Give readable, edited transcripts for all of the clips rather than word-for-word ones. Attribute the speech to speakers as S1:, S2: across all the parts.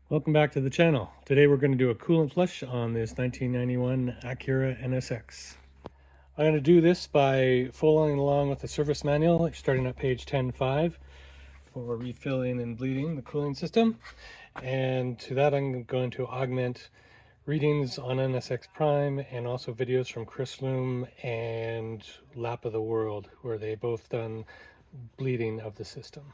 S1: Welcome back to the channel. Today we're going to do a coolant flush on this 1991 Acura NSX. I'm going to do this by following along with the service manual, starting at page 10.5 for refilling and bleeding the cooling system. And to that I'm going to augment readings on NSX Prime and also videos from Chris Loom and Lap of the World, where they both done bleeding of the system.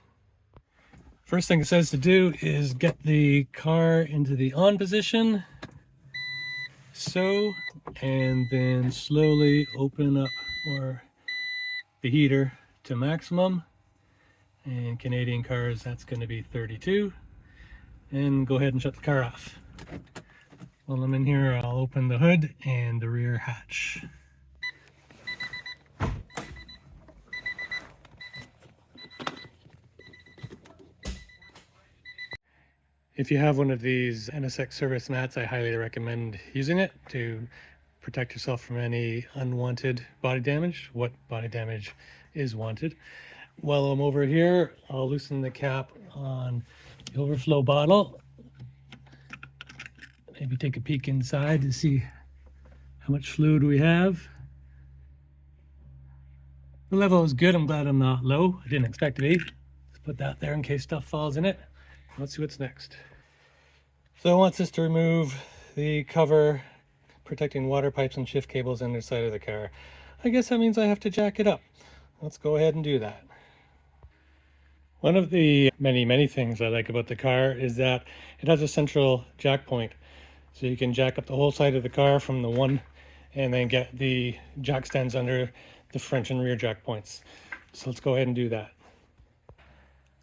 S1: First thing it says to do is get the car into the on position, so, and then slowly open up the heater to maximum. And Canadian cars, that's going to be 32. And go ahead and shut the car off. While I'm in here, I'll open the hood and the rear hatch. If you have one of these NSX service mats, I highly recommend using it to protect yourself from any unwanted body damage. What body damage is wanted. While I'm over here, I'll loosen the cap on the overflow bottle. Maybe take a peek inside to see how much fluid we have. The level is good. I'm glad I'm not low. I didn't expect to be. Let's put that there in case stuff falls in it. Let's see what's next. So it wants us to remove the cover protecting water pipes and shift cables on the side of the car. I guess that means I have to jack it up. Let's go ahead and do that. One of the many things I like about the car is that it has a central jack point. So you can jack up the whole side of the car from the one and then get the jack stands under the front and rear jack points. So let's go ahead and do that.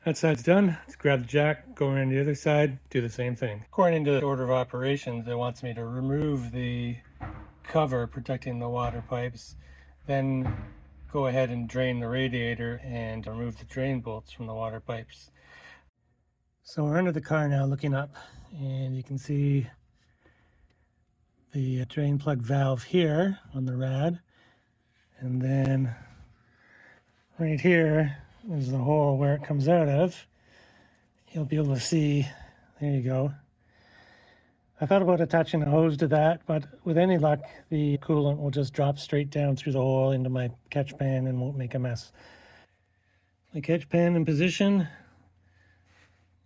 S1: That side's done. Let's grab the jack, go around the other side, do the same thing. According to the order of operations, it wants me to remove the cover protecting the water pipes, then go ahead and drain the radiator and remove the drain bolts from the water pipes. So we're under the car now looking up, and you can see the drain plug valve here on the rad, and then right here is the hole where it comes out of. You'll be able to see, there you go. I thought about attaching a hose to that, but with any luck, the coolant will just drop straight down through the hole into my catch pan and won't make a mess. My catch pan in position.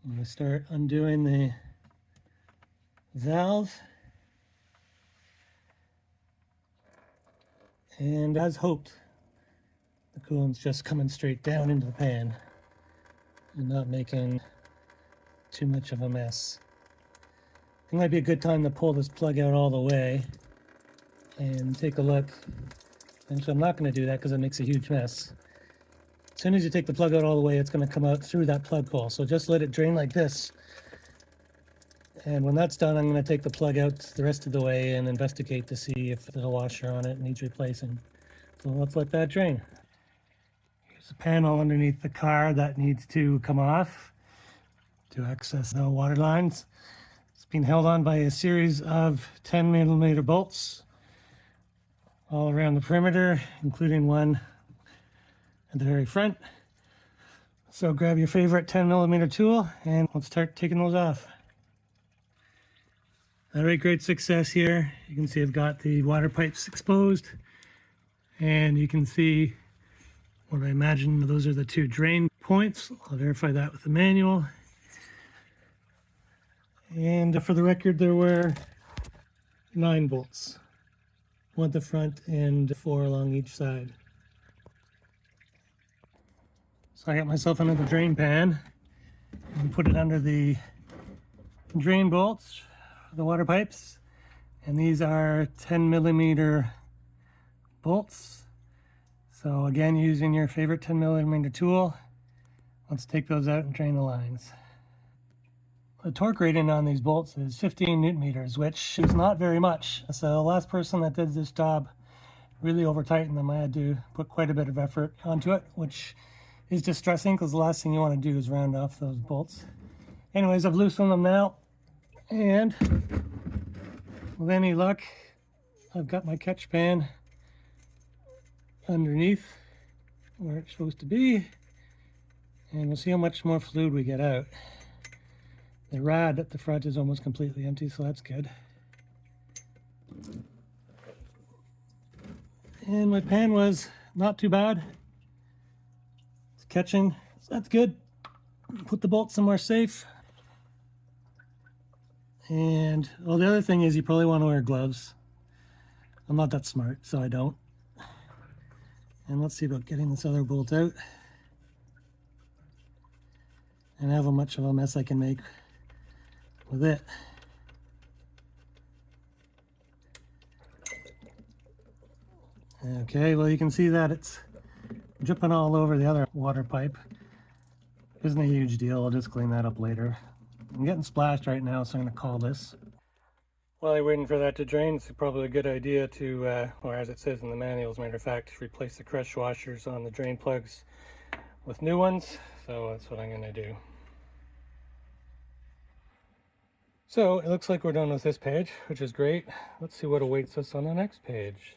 S1: I'm going to start undoing the valve. And as hoped, the coolant's just coming straight down into the pan and not making too much of a mess. It might be a good time to pull this plug out all the way and take a look. Actually, I'm not going to do that because it makes a huge mess. As soon as you take the plug out all the way, it's going to come out through that plug hole. So just let it drain like this. And when that's done, I'm going to take the plug out the rest of the way and investigate to see if there's a washer on it and needs replacing. So let's let that drain. There's a panel underneath the car that needs to come off to access the water lines. It's being held on by a series of 10mm bolts all around the perimeter, including one at the very front. So grab your favorite 10mm tool and let's start taking those off. All right, great success here. You can see I've got the water pipes exposed, and you can see what I imagine those are the two drain points. I'll verify that with the manual. And for the record, there were 9 bolts, 1 at the front and 4 along each side. So I got myself another drain pan and put it under the drain bolts, the water pipes, and these are 10mm bolts. So again, using your favorite 10mm tool, let's take those out and drain the lines. The torque rating on these bolts is 15 Newton meters, which is not very much. So the last person that did this job really over tightened them. I had to put quite a bit of effort onto it, which is distressing because the last thing you want to do is round off those bolts. Anyways, I've loosened them now, and with any luck, I've got my catch pan underneath where it's supposed to be, and we'll see how much more fluid we get out. The rad at the front is almost completely empty, so that's good. And my pan was not too bad. It's catching, so that's good. Put the bolt somewhere safe. And, well, the other thing is you probably want to wear gloves. I'm not that smart, so I don't. And let's see about getting this other bolt out. And how much of a mess I can make with it. Okay, well you can see that it's dripping all over the other water pipe. Isn't a huge deal, I'll just clean that up later. I'm getting splashed right now, so I'm going to call this. While you're waiting for that to drain, it's probably a good idea to, or as it says in the manual, as a matter of fact, replace the crush washers on the drain plugs with new ones. So that's what I'm going to do. So it looks like we're done with this page, which is great. Let's see what awaits us on the next page.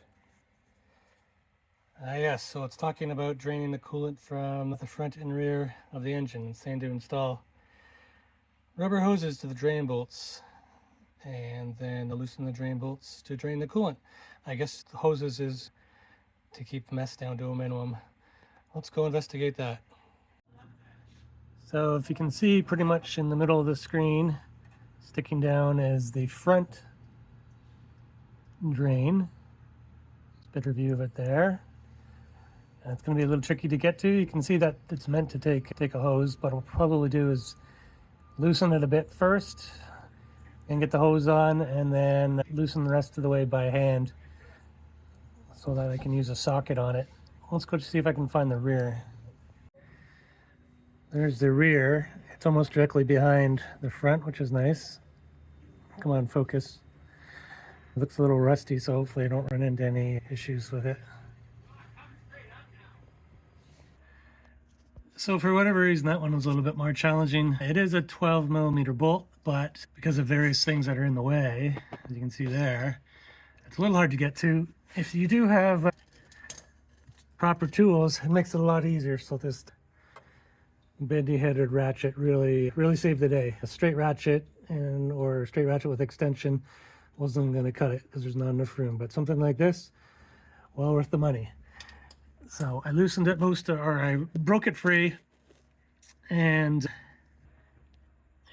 S1: Yes, so it's talking about draining the coolant from the front and rear of the engine. It's saying to install rubber hoses to the drain bolts and then loosen the drain bolts to drain the coolant. I guess the hoses is to keep the mess down to a minimum. Let's go investigate that. So if you can see, pretty much in the middle of the screen, sticking down is the front drain. Better view of it there. It's going to be a little tricky to get to. You can see that it's meant to take a hose, but what we'll probably do is loosen it a bit first and get the hose on, and then loosen the rest of the way by hand so that I can use a socket on it. Let's go to see if I can find the rear. There's the rear. It's almost directly behind the front, which is nice. Come on, focus. It looks a little rusty, so hopefully I don't run into any issues with it. So for whatever reason, that one was a little bit more challenging. It is a 12mm bolt, but because of various things that are in the way, as you can see there, it's a little hard to get to. If you do have proper tools, it makes it a lot easier. So this bendy-headed ratchet really saved the day. A straight ratchet or straight ratchet with extension wasn't going to cut it because there's not enough room. But something like this, well worth the money. So I loosened it I broke it free and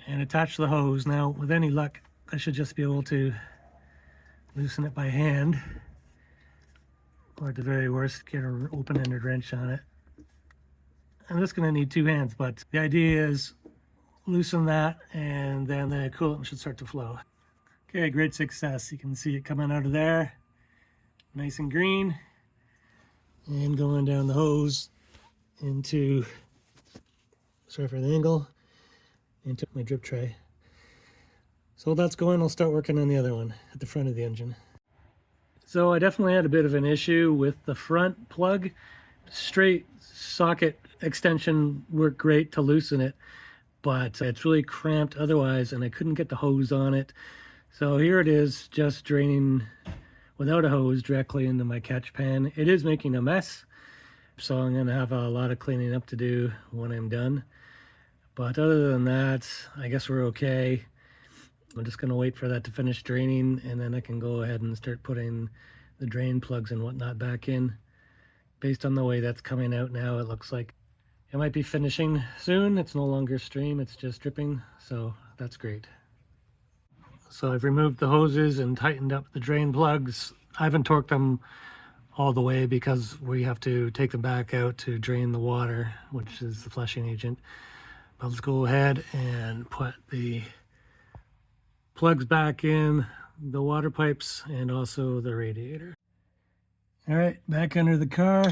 S1: attached the hose. Now, with any luck, I should just be able to loosen it by hand, or at the very worst, get an open-ended wrench on it. I'm just going to need two hands, but the idea is loosen that and then the coolant should start to flow. Okay, great success. You can see it coming out of there, nice and green. And going down the hose into, sorry for the angle, into my drip tray. So that's going, I'll start working on the other one at the front of the engine. So I definitely had a bit of an issue with the front plug. Straight socket extension worked great to loosen it, but it's really cramped otherwise, and I couldn't get the hose on it. So here it is, just draining without a hose directly into my catch pan. It is making a mess, so I'm going to have a lot of cleaning up to do when I'm done. But other than that, I guess we're okay. I'm just going to wait for that to finish draining, and then I can go ahead and start putting the drain plugs and whatnot back in. Based on the way that's coming out now, it looks like it might be finishing soon. It's no longer stream, it's just dripping, so that's great. So I've removed the hoses and tightened up the drain plugs. I haven't torqued them all the way because we have to take them back out to drain the water, which is the flushing agent. But let's go ahead and put the plugs back in, the water pipes, and also the radiator. All right, back under the car.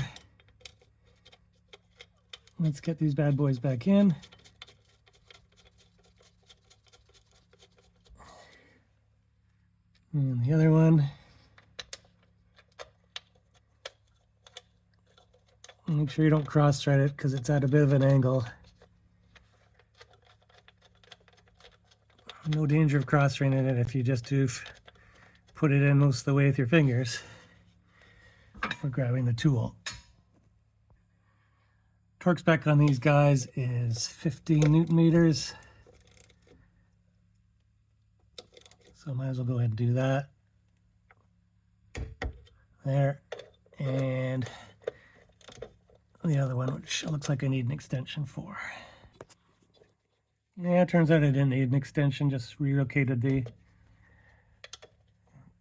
S1: Let's get these bad boys back in. And the other one. Make sure you don't cross-thread it because it's at a bit of an angle. No danger of cross-threading it if you just do put it in most of the way with your fingers for grabbing the tool. Torque spec on these guys is 15 Newton meters. So I might as well go ahead and do that. There. And the other one, which looks like I need an extension for. Yeah, it turns out I didn't need an extension, just relocated the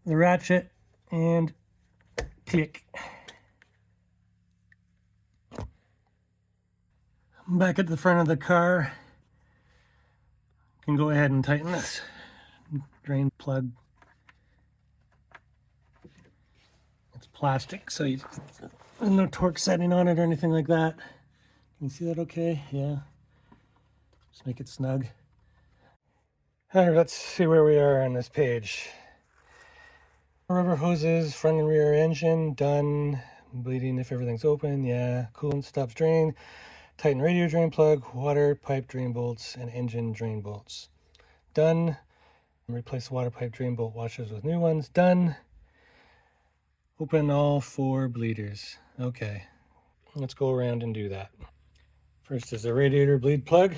S1: ratchet and click. Back at the front of the car, can go ahead and tighten this drain plug. It's plastic, so there's no torque setting on it or anything like that. Can you see that okay? Yeah. Just make it snug. All right, let's see where we are on this page. Rubber hoses, front and rear engine, done. Bleeding if everything's open, yeah. Coolant stops drain. Tighten radio drain plug, water pipe drain bolts, and engine drain bolts. Done. Replace water pipe drain bolt washers with new ones. Done. Open all 4 bleeders. Okay, let's go around and do that. First is the radiator bleed plug.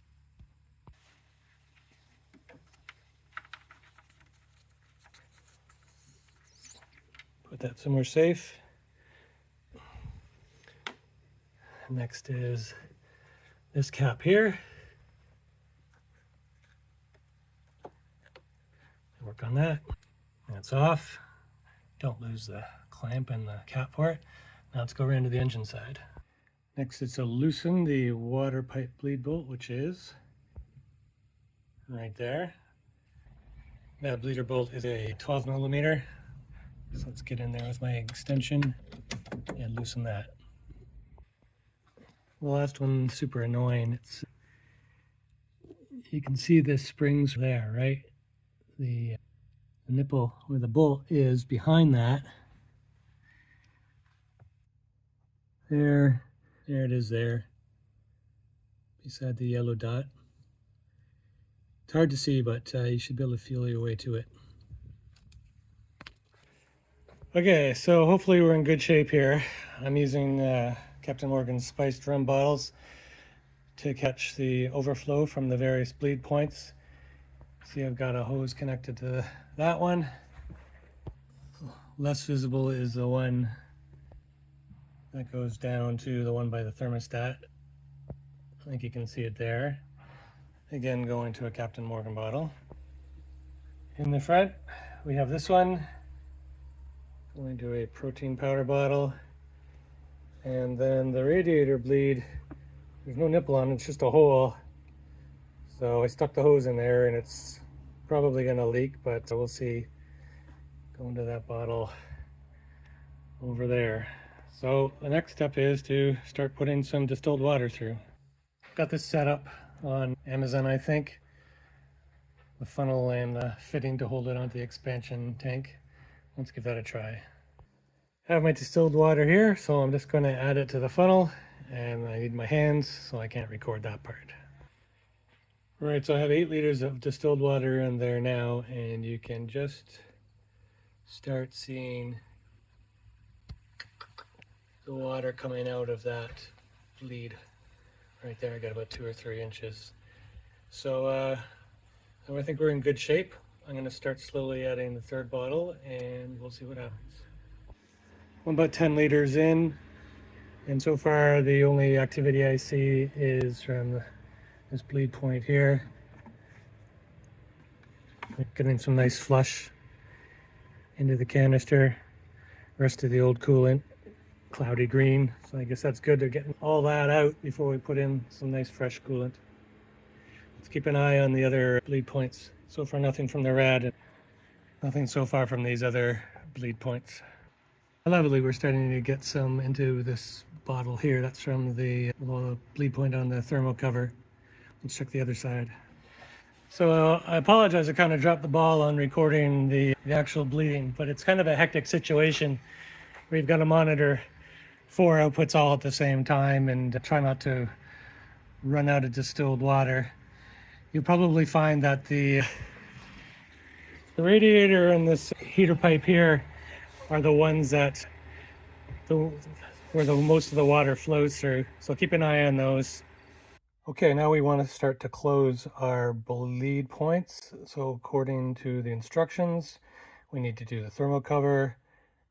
S1: Put that somewhere safe. Next is this cap here. Work on that. That's off. Don't lose the clamp and the cap for it. Now let's go around to the engine side. Next is to loosen the water pipe bleed bolt, which is right there. That bleeder bolt is a 12 millimeter. So let's get in there with my extension and loosen that. The last one, super annoying. You can see the springs there, right? The nipple where the bolt is behind that. There it is there, beside the yellow dot. It's hard to see, but you should be able to feel your way to it. Okay, so hopefully we're in good shape here. I'm using Captain Morgan's spiced drum bottles to catch the overflow from the various bleed points. See, I've got a hose connected to that one. Less visible is the one that goes down to the one by the thermostat. I think you can see it there. Again, going to a Captain Morgan bottle. In the front, we have this one going to a protein powder bottle. And then the radiator bleed, there's no nipple on it, it's just a hole. So I stuck the hose in there and it's probably going to leak, but we'll see. Go into that bottle over there. So the next step is to start putting some distilled water through. Got this set up on Amazon, I think. The funnel and the fitting to hold it onto the expansion tank. Let's give that a try. I have my distilled water here, so I'm just going to add it to the funnel, and I need my hands, so I can't record that part. All right, so I have 8 liters of distilled water in there now, and you can just start seeing the water coming out of that bleed right there. I got about 2 or 3 inches. So I think we're in good shape. I'm going to start slowly adding the 3rd bottle, and we'll see what happens. I'm about 10 liters in, and so far the only activity I see is from this bleed point here. Getting some nice flush into the canister. Rest of the old coolant, cloudy green. So I guess that's good. They're getting all that out before we put in some nice fresh coolant. Let's keep an eye on the other bleed points. So far nothing from the rad, and nothing so far from these other bleed points. Lovely, we're starting to get some into this bottle here. That's from the bleed point on the thermal cover. Let's check the other side. So I apologize, I kind of dropped the ball on recording the actual bleeding, but it's kind of a hectic situation. We've got to monitor 4 outputs all at the same time and try not to run out of distilled water. You'll probably find that the radiator and this heater pipe here are the ones that where most of the water flows through. So keep an eye on those. Okay, now we want to start to close our bleed points. So according to the instructions, we need to do the thermal cover,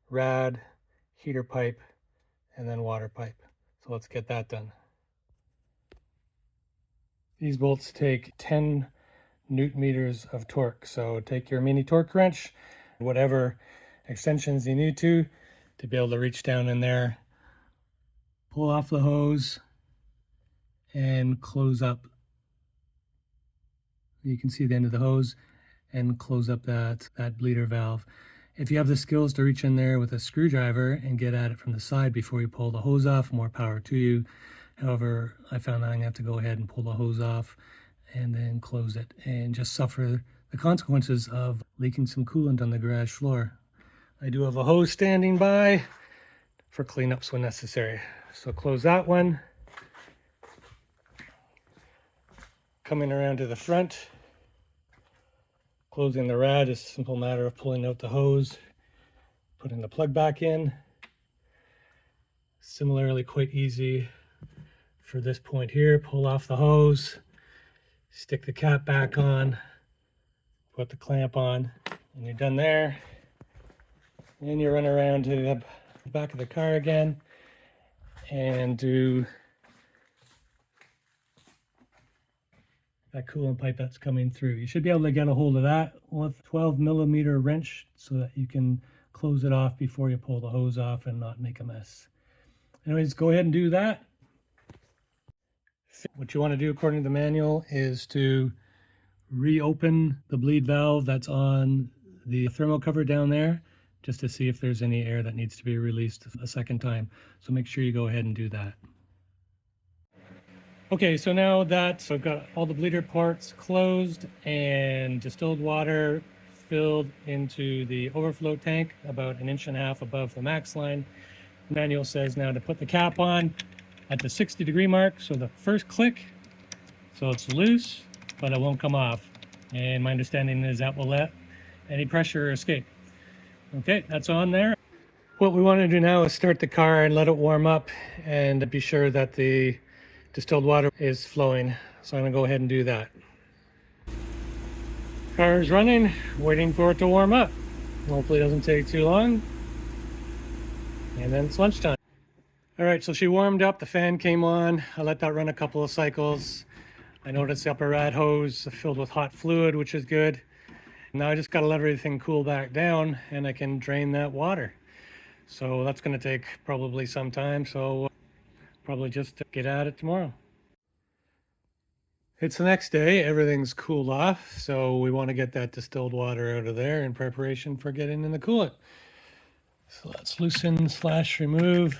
S1: rad, heater pipe, and then water pipe. So let's get that done. These bolts take 10 newton meters of torque. So take your mini torque wrench, whatever extensions you need to be able to reach down in there, pull off the hose, and close up. You can see the end of the hose and close up that bleeder valve. If you have the skills to reach in there with a screwdriver and get at it from the side before you pull the hose off, more power to you. However, I found I'm gonna have to go ahead and pull the hose off and then close it and just suffer the consequences of leaking some coolant on the garage floor. I do have a hose standing by for cleanups when necessary. So close that one. Coming around to the front, closing the rad is a simple matter of pulling out the hose, putting the plug back in. Similarly, quite easy for this point here. Pull off the hose, stick the cap back on, put the clamp on, and you're done there. Then you run around to the back of the car again and do that coolant pipe that's coming through. You should be able to get a hold of that with 12mm wrench so that you can close it off before you pull the hose off and not make a mess. Anyways, go ahead and do that. What you want to do according to the manual is to reopen the bleed valve that's on the thermal cover down there, just to see if there's any air that needs to be released a second time. So make sure you go ahead and do that. Okay, so now that I've got all the bleeder ports closed and distilled water filled into the overflow tank about 1.5 inches above the max line, the manual says now to put the cap on at the 60-degree mark. So the first click, so it's loose, but it won't come off. And my understanding is that will let any pressure escape. Okay, that's on there. What we want to do now is start the car and let it warm up and be sure that the distilled water is flowing. So I'm gonna go ahead and do that. Car is running, waiting for it to warm up. Hopefully it doesn't take too long. And then it's lunchtime. All right, so she warmed up, the fan came on. I let that run a couple of cycles. I noticed the upper rad hose filled with hot fluid, which is good. Now I just gotta let everything cool back down and I can drain that water. So that's gonna take probably some time. So probably just get at it tomorrow. It's the next day, everything's cooled off. So we wanna get that distilled water out of there in preparation for getting in the coolant. So let's loosen / remove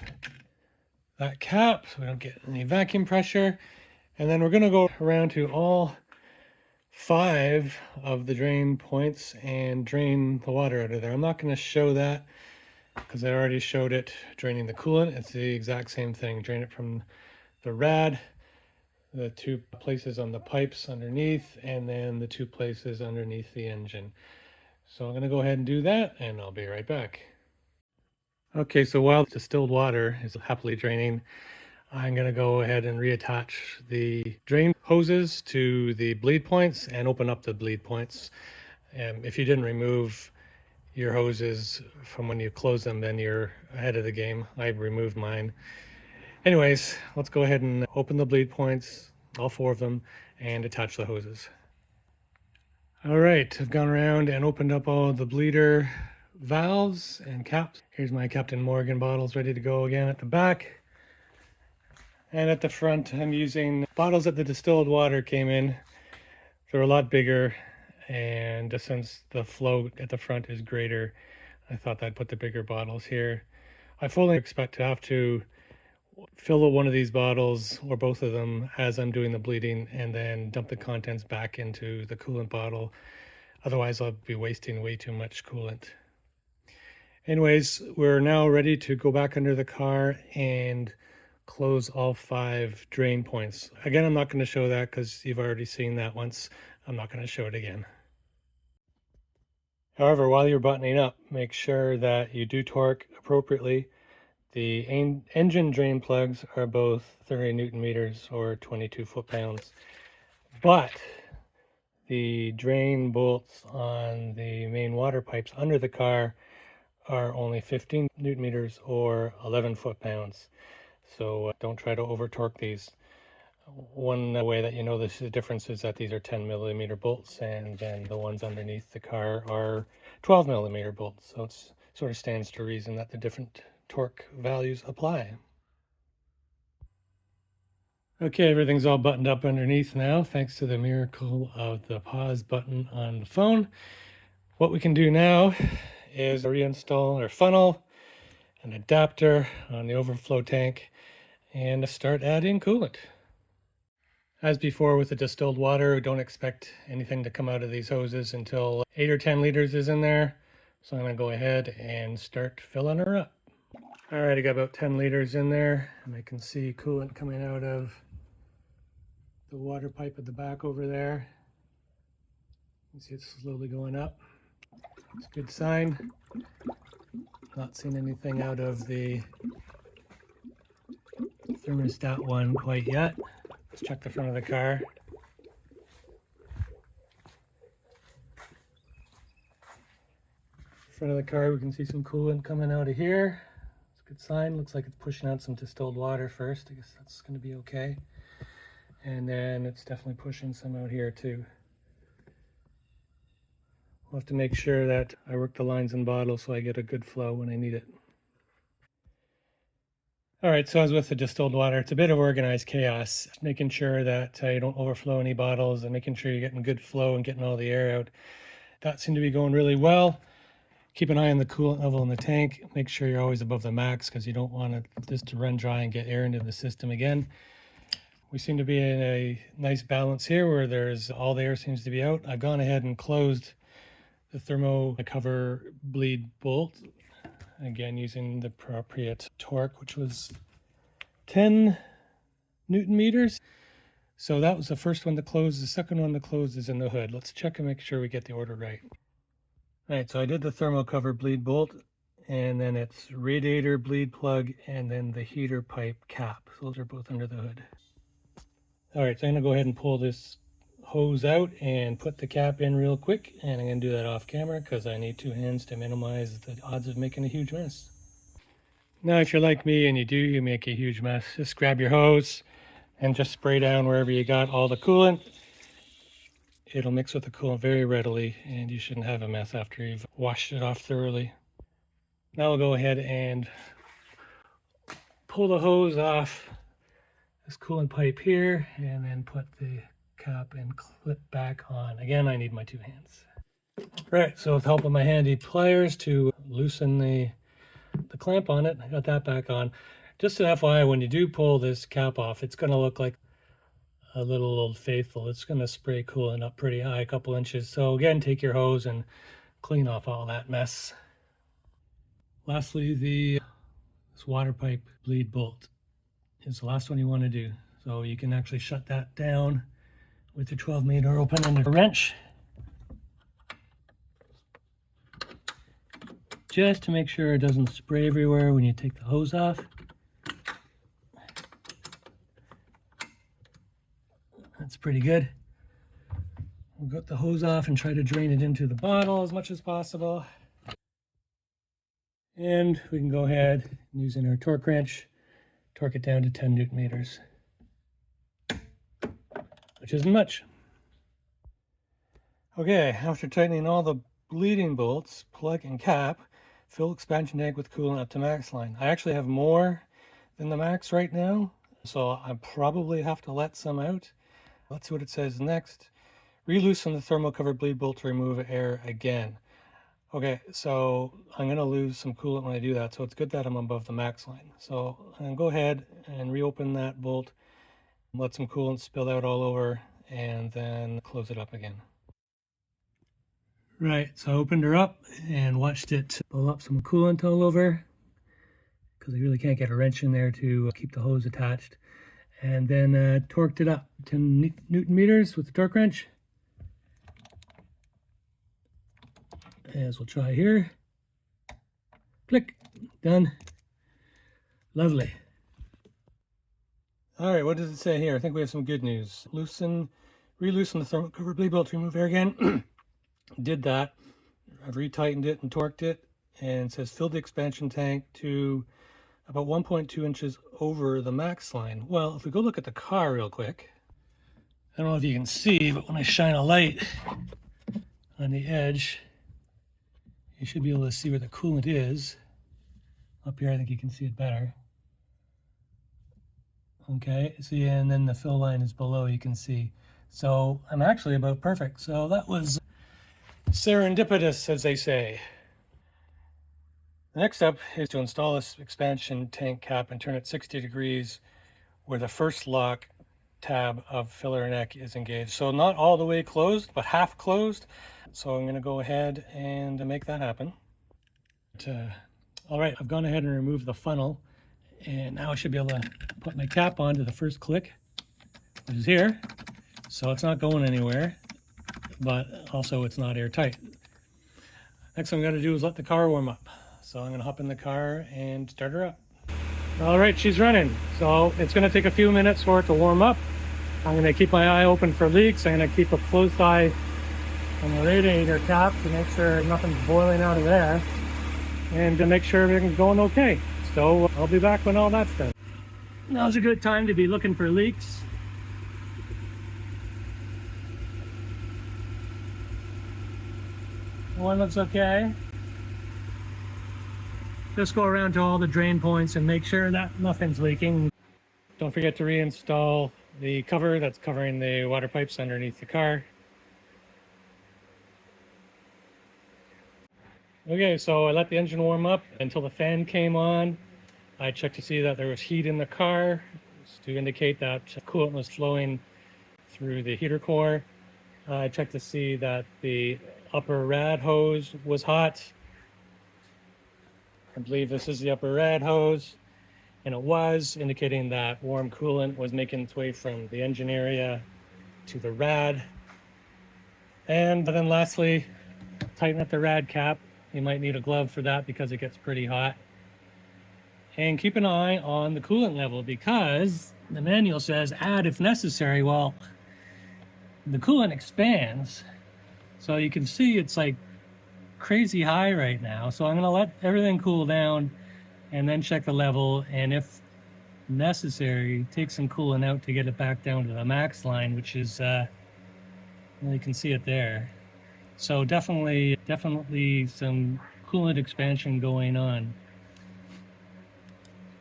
S1: that cap so we don't get any vacuum pressure. And then we're gonna go around to all 5 of the drain points and drain the water out of there. I'm not gonna show that because I already showed it draining the coolant. It's the exact same thing. Drain it from the rad, the 2 places on the pipes underneath, and then the 2 places underneath the engine. So I'm gonna go ahead and do that and I'll be right back. Okay, so while distilled water is happily draining, I'm going to go ahead and reattach the drain hoses to the bleed points and open up the bleed points. If you didn't remove your hoses from when you close them, then you're ahead of the game. I removed mine. Anyways, let's go ahead and open the bleed points, all 4 of them, and attach the hoses. All right, I've gone around and opened up all the bleeder valves and caps. Here's my Captain Morgan bottles ready to go again at the back. And at the front, I'm using bottles that the distilled water came in. They're a lot bigger, and since the flow at the front is greater, I thought I'd put the bigger bottles here. I fully expect to have to fill one of these bottles or both of them as I'm doing the bleeding and then dump the contents back into the coolant bottle. Otherwise, I'll be wasting way too much coolant. Anyways, we're now ready to go back under the car and close all 5 drain points. Again, I'm not going to show that because you've already seen that once. I'm not going to show it again. However, while you're buttoning up, make sure that you do torque appropriately. The engine drain plugs are both 30 Newton meters or 22 foot-pounds, but the drain bolts on the main water pipes under the car are only 15 Newton meters or 11 foot-pounds. So don't try to over torque these. One way that you know this is the difference is that these are 10 millimeter bolts, and then the ones underneath the car are 12 millimeter bolts. So it sort of stands to reason that the different torque values apply. Okay, everything's all buttoned up underneath now, thanks to the miracle of the pause button on the phone. What we can do now is reinstall our funnel, an adapter on the overflow tank, and start adding coolant. As before with the distilled water, don't expect anything to come out of these hoses until 8 or 10 liters is in there. So I'm going to go ahead and start filling her up. All right, I got about 10 liters in there, and I can see coolant coming out of the water pipe at the back over there. You can see it's slowly going up. It's a good sign. Not seeing anything out of the thermostat one quite yet. Let's check the front of the car. Front of the car, we can see some coolant coming out of here. It's a good sign. Looks like it's pushing out some distilled water first. I guess that's going to be okay. And then it's definitely pushing some out here too. We'll have to make sure that I work the lines in bottle so I get a good flow when I need it. All right, so as with the distilled water, it's a bit of organized chaos, making sure that you don't overflow any bottles and making sure you're getting good flow and getting all the air out. That seemed to be going really well. Keep an eye on the coolant level in the tank. Make sure you're always above the max because you don't want this to run dry and get air into the system again. We seem to be in a nice balance here where there's all the air seems to be out. I've gone ahead and closed the thermo cover bleed bolt, again using the appropriate torque, which was 10 Newton meters. So that was the first one to close. The second one to close is in the hood. Let's check and make sure we get the order right. All right, so I did the thermo cover bleed bolt, and then it's radiator bleed plug, and then the heater pipe cap. So those are both under the hood. All right, so I'm gonna go ahead and pull this hose out and put the cap in real quick, and I'm gonna do that off camera because I need two hands to minimize the odds of making a huge mess. Now, if you're like me and you make a huge mess, just grab your hose and just spray down wherever you got all the coolant. It'll mix with the coolant very readily, and you shouldn't have a mess after you've washed it off thoroughly. Now we'll go ahead and pull the hose off this coolant pipe here, and then put the cap and clip back on. Again, I need my two hands. Right, so with help of my handy pliers to loosen the clamp on it, I got that back on. Just an FYI, when you do pull this cap off, it's going to look like a little Old Faithful. It's going to spray coolant up pretty high, a couple inches. So again, take your hose and clean off all that mess. Lastly, this water pipe bleed bolt is the last one you want to do. So you can actually shut that down with the 12 millimeter open and a wrench, just to make sure it doesn't spray everywhere when you take the hose off. That's pretty good. We'll get the hose off and try to drain it into the bottle as much as possible. And we can go ahead and using our torque wrench, torque it down to 10 Newton meters, which isn't much. Okay, after tightening all the bleeding bolts, plug and cap, fill expansion tank with coolant up to max line. I actually have more than the max right now, so I probably have to let some out. Let's see what it says next. Reloosen the thermal cover bleed bolt to remove air again. Okay, so I'm going to lose some coolant when I do that, so it's good that I'm above the max line. So I'm going to go ahead and reopen that bolt, let some coolant spill out all over, and then close it up again. Right, so I opened her up and watched it spill up some coolant all over, because I really can't get a wrench in there to keep the hose attached. And then torqued it up 10 Newton meters with the torque wrench. As we'll try here. Click, done. Lovely. All right, what does it say here? I think we have some good news. Re-loosen the thermal cover bleed belt to remove air again. Did that. I've retightened it and torqued it, and it says fill the expansion tank to about 1.2 inches over the max line. Well, if we go look at the car real quick, I don't know if you can see, but when I shine a light on the edge, you should be able to see where the coolant is. Up here, I think you can see it better. Okay, see, and then the fill line is below, you can see. So I'm actually about perfect. So that was serendipitous, as they say. The next step is to install this expansion tank cap and turn it 60 degrees where the first lock tab of filler neck is engaged. So not all the way closed, but half closed. So I'm going to go ahead and make that happen. All right, I've gone ahead and removed the funnel, and now I should be able to put my cap onto the first click, which is here. So it's not going anywhere, but also it's not airtight. Next thing I'm going to do is let the car warm up. So I'm going to hop in the car and start her up. All right, she's running. So it's going to take a few minutes for it to warm up. I'm going to keep my eye open for leaks. I'm going to keep a close eye on the radiator cap to make sure nothing's boiling out of there, and to make sure everything's going okay. So I'll be back when all that's done. Now's a good time to be looking for leaks. One looks okay. Just go around to all the drain points and make sure that nothing's leaking. Don't forget to reinstall the cover that's covering the water pipes underneath the car. Okay, so I let the engine warm up until the fan came on. I checked to see that there was heat in the car to indicate that coolant was flowing through the heater core. I checked to see that the upper rad hose was hot. I believe this is the upper rad hose, and it was, indicating that warm coolant was making its way from the engine area to the rad. And then lastly, tighten up the rad cap. You might need a glove for that because it gets pretty hot. And keep an eye on the coolant level, because the manual says add if necessary. Well, the coolant expands, so you can see it's like crazy high right now. So I'm going to let everything cool down and then check the level, and if necessary, take some coolant out to get it back down to the max line, which is well, you can see it there. So definitely some coolant expansion going on.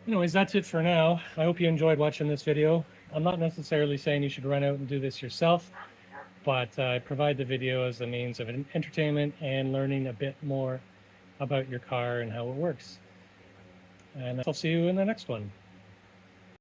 S1: Anyways, that's it for now. I hope you enjoyed watching this video. I'm not necessarily saying you should run out and do this yourself, but I provide the video as a means of entertainment and learning a bit more about your car and how it works. And I'll see you in the next one.